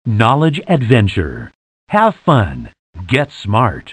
Knowledge adventure. Have fun. Get smart.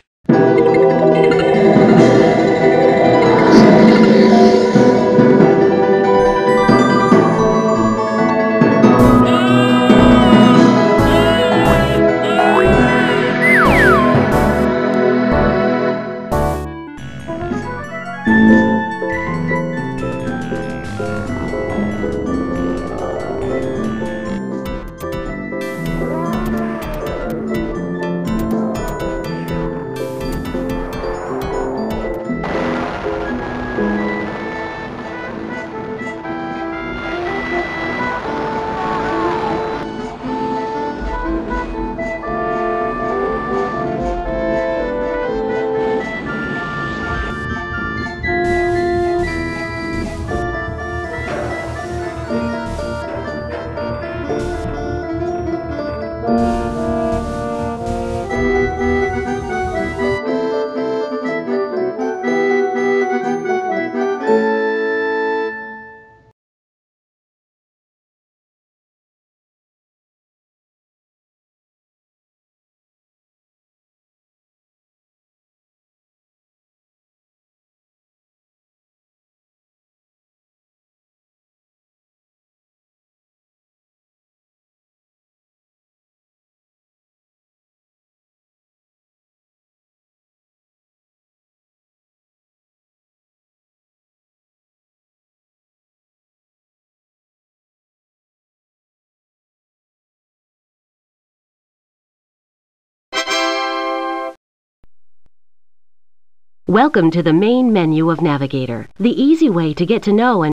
Welcome to the main menu of Navigator, the easy way to get to know and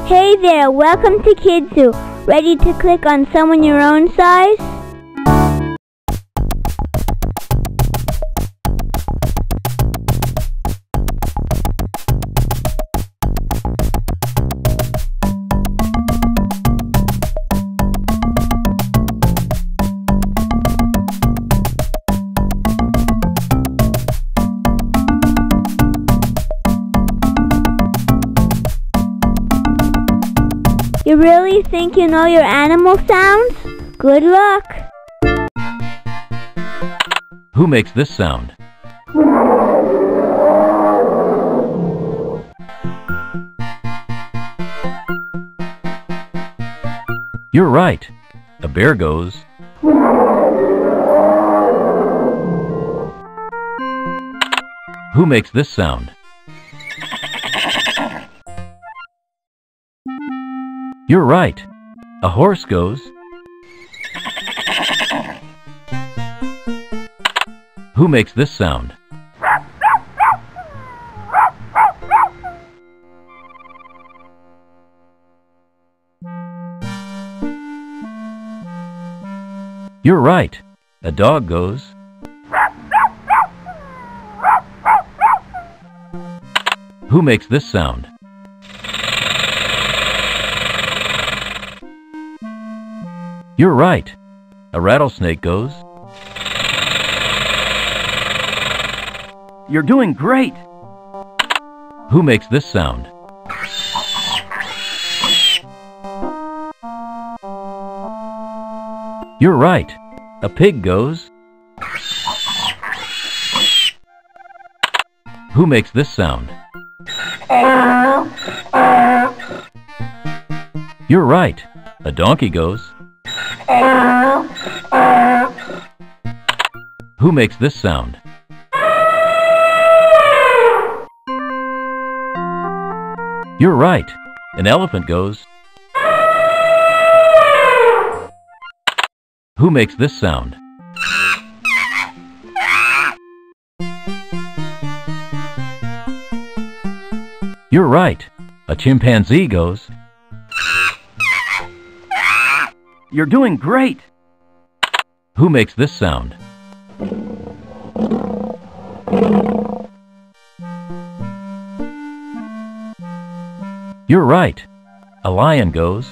Hey there, welcome to Kidzu. Ready to click on someone your own size? You really think you know your animal sounds? Good luck! Who makes this sound? You're right. A bear goes. Who makes this sound? You're right. A horse goes. Who makes this sound? You're right. A dog goes. Who makes this sound? You're right. A rattlesnake goes. You're doing great! Who makes this sound? You're right. A pig goes. Who makes this sound? You're right. A donkey goes. Who makes this sound? You're right. An elephant goes. Who makes this sound? You're right. A chimpanzee goes. You're doing great! Who makes this sound? You're right. A lion goes.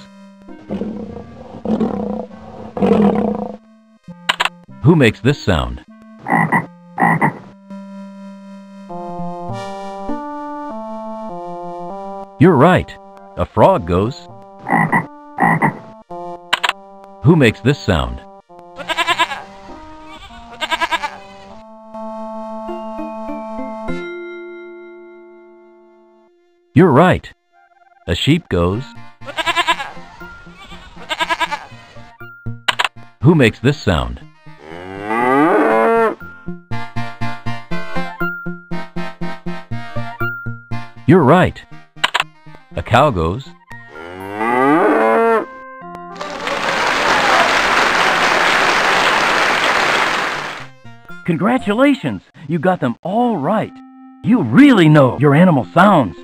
Who makes this sound? You're right. A frog goes. Who makes this sound? You're right. A sheep goes. Who makes this sound? You're right. A cow goes. Congratulations! You got them all right. You really know your animal sounds.